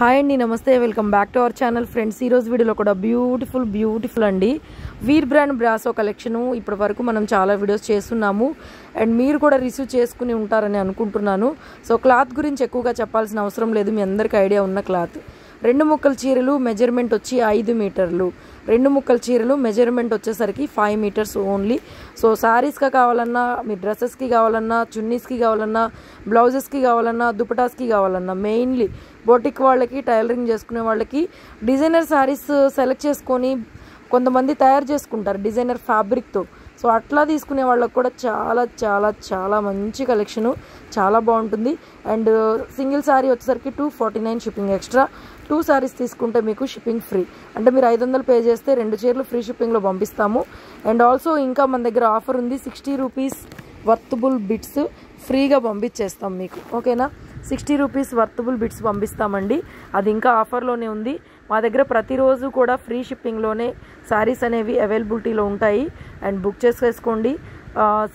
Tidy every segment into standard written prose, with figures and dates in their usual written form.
Hi అండి, నమస్తే, welcome back to our channel friends. ఈరోజు వీడియోలో కూడా బ్యూటిఫుల్ అండి వీర్ బ్రాండ్ బ్రాసో కలెక్షను ఇప్పటి వరకు మనం చాలా వీడియోస్ చేస్తున్నాము అండ్ మీరు కూడా రిసీవ్ చేసుకుని ఉంటారని అనుకుంటున్నాను. సో క్లాత్ గురించి ఎక్కువగా చెప్పాల్సిన అవసరం లేదు, మీ అందరికీ ఐడియా ఉన్న క్లాత్. 2 ముక్కల చీరలు మెజర్మెంట్ వచ్చి 5 మీటర్లు, 2 ముక్కల చీరలు మెజర్మెంట్ వచ్చేసరికి 5 మీటర్స్ ఓన్లీ. సో శారీస్గా కావాలన్నా, మీ డ్రెస్సెస్కి కావాలన్నా, చున్నీస్కి కావాలన్నా, బ్లౌజెస్కి కావాలన్నా, దుపటాస్కి కావాలన్నా, మెయిన్లీ బొటిక్ వాళ్ళకి, టైలరింగ్ చేసుకునే వాళ్ళకి డిజైనర్ శారీస్ సెలెక్ట్ చేసుకొని కొంతమంది తయారు చేసుకుంటారు డిజైనర్ ఫ్యాబ్రిక్తో. సో అట్లా తీసుకునే వాళ్ళకి కూడా చాలా చాలా చాలా మంచి కలెక్షను, చాలా బాగుంటుంది. అండ్ సింగిల్ శారీ వచ్చేసరికి 249 షిప్పింగ్ ఎక్స్ట్రా. 2 శారీస్ తీసుకుంటే మీకు షిప్పింగ్ ఫ్రీ, అంటే మీరు 500 పే చేస్తే 2 చీరలు ఫ్రీ షిప్పింగ్లో పంపిస్తాము. అండ్ ఆల్సో ఇంకా మన దగ్గర ఆఫర్ ఉంది, 60 రూపీస్ వర్తబుల్ బిట్స్ ఫ్రీగా పంపించేస్తాం మీకు, ఓకేనా. 60 రూపీస్ వర్తబుల్ బిట్స్ పంపిస్తామండి, అది ఇంకా ఆఫర్లోనే ఉంది. మా దగ్గర ప్రతిరోజు కూడా ఫ్రీ షిప్పింగ్లోనే శారీస్ అనేవి అవైలబిలిటీలో ఉంటాయి. అండ్ బుక్ చేసేసుకోండి.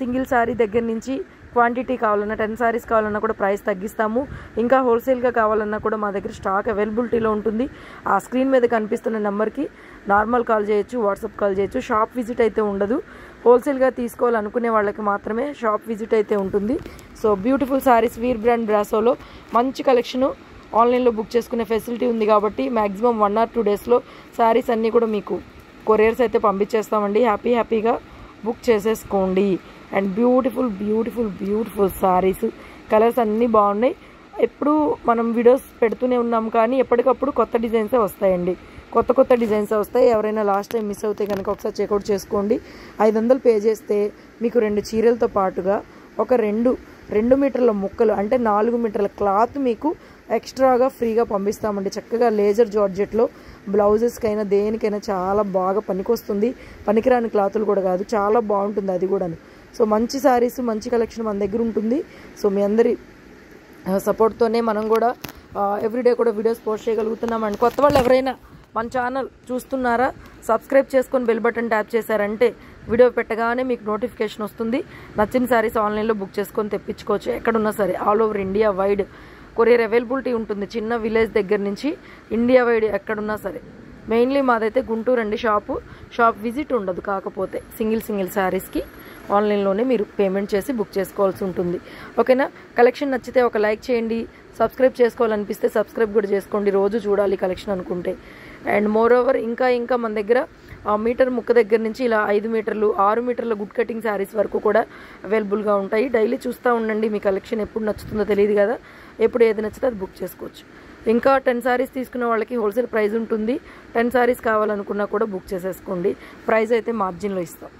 సింగిల్ శారీ దగ్గర నుంచి క్వాంటిటీ కావాలన్నా, 10 శారీస్ కావాలన్నా కూడా ప్రైస్ తగ్గిస్తాము. ఇంకా హోల్సేల్గా కావాలన్నా కూడా మా దగ్గర స్టాక్ అవైలబిలిటీలో ఉంటుంది. ఆ స్క్రీన్ మీద కనిపిస్తున్న నెంబర్కి నార్మల్ కాల్ చేయొచ్చు, వాట్సాప్ కాల్ చేయొచ్చు. షాప్ విజిట్ అయితే ఉండదు, హోల్సేల్గా తీసుకోవాలనుకునే వాళ్ళకి మాత్రమే షాప్ విజిట్ అయితే ఉంటుంది. సో బ్యూటిఫుల్ శారీస్ వీర్ బ్రాండ్ బ్రాసోలో మంచి కలెక్షను ఆన్లైన్లో బుక్ చేసుకునే ఫెసిలిటీ ఉంది కాబట్టి మ్యాక్సిమం 1 or 2 డేస్లో శారీస్ అన్నీ కూడా మీకు కొరియర్స్ అయితే పంపించేస్తామండి. హ్యాపీగా బుక్ చేసేసుకోండి. అండ్ బ్యూటిఫుల్ శారీస్, కలర్స్ అన్నీ బాగున్నాయి. ఎప్పుడు మనం వీడియోస్ పెడుతూనే ఉన్నాం కానీ ఎప్పటికప్పుడు కొత్త డిజైన్సే వస్తాయండి, కొత్త డిజైన్స్ వస్తాయి. ఎవరైనా లాస్ట్ టైం మిస్ అవుతే కనుక ఒకసారి చెక్అవుట్ చేసుకోండి. 500 పే చేస్తే మీకు 2 చీరలతో పాటుగా ఒక 2 మీటర్ల ముక్కలు, అంటే 4 మీటర్ల క్లాత్ మీకు ఎక్స్ట్రాగా ఫ్రీగా పంపిస్తామండి. చక్కగా లేజర్ జార్జెట్లో బ్లౌజెస్కైనా దేనికైనా చాలా బాగా పనికొస్తుంది. పనికిరాని క్లాతులు కూడా కాదు, చాలా బాగుంటుంది అది కూడాను. సో మంచి శారీస్, మంచి కలెక్షన్ మన దగ్గర ఉంటుంది. సో మీ అందరి సపోర్ట్తోనే మనం కూడా ఎవ్రీడే కూడా వీడియోస్ పోస్ట్ చేయగలుగుతున్నామండి. కొత్త వాళ్ళు ఎవరైనా మన ఛానల్ చూస్తున్నారా, సబ్స్క్రైబ్ చేసుకొని బెల్ బటన్ ట్యాప్ చేశారంటే వీడియో పెట్టగానే మీకు నోటిఫికేషన్ వస్తుంది. నచ్చిన శారీస్ ఆన్లైన్లో బుక్ చేసుకొని తెప్పించుకోవచ్చు, ఎక్కడున్నా సరే. All over India wide courier availability ఉంటుంది, చిన్న విలేజ్ దగ్గర నుంచి ఇండియా వైడ్ ఎక్కడున్నా సరే. మెయిన్లీ మాదైతే గుంటూరు అండి షాప్ విజిట్ ఉండదు, కాకపోతే సింగిల్ శారీస్కి ఆన్లైన్లోనే మీరు పేమెంట్ చేసి బుక్ చేసుకోవాల్సి ఉంటుంది, ఓకేనా. కలెక్షన్ నచ్చితే ఒక లైక్ చేయండి. సబ్స్క్రైబ్ చేసుకోవాలనిపిస్తే సబ్స్క్రైబ్ కూడా చేసుకోండి, రోజు చూడాలి కలెక్షన్ అనుకుంటే. అండ్ మోరోవర్ ఇంకా మన దగ్గర మీటర్ ముక్క దగ్గర నుంచి ఇలా 5 మీటర్లు, 6 మీటర్ల గుడ్ కటింగ్ శారీస్ వరకు కూడా అవైలబుల్గా ఉంటాయి. డైలీ చూస్తూ ఉండండి, మీ కలెక్షన్ ఎప్పుడు నచ్చుతుందో తెలియదు కదా, ఎప్పుడు ఏది నచ్చితే అది బుక్ చేసుకోవచ్చు. ఇంకా 10 శారీస్ తీసుకున్న వాళ్ళకి హోల్సేల్ ప్రైస్ ఉంటుంది. 10 శారీస్ కావాలనుకున్నా కూడా బుక్ చేసేసుకోండి, ప్రైస్ అయితే మార్జిన్లో ఇస్తాం.